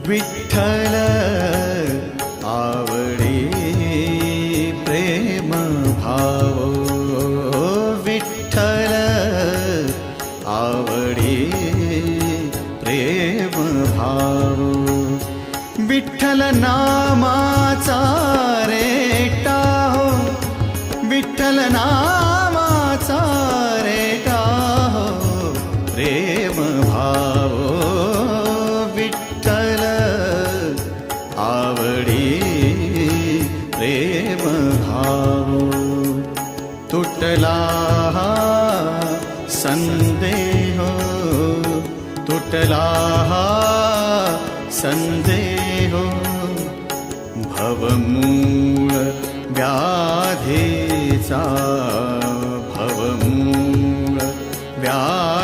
विठ्ठल आवडे प्रेम भाव, विठ्ठल आवडे प्रेम भाव, विठ्ठल नामाचा रेटा हो, विठ्ठल नामाचा रेटा हो, प्रेम भाव विठ्ठल आवडे प्रेम भाव, तुटला संदेह, तुटला संदेह, भवमूळ व्याधीचा, भवमूळ व्याधीचा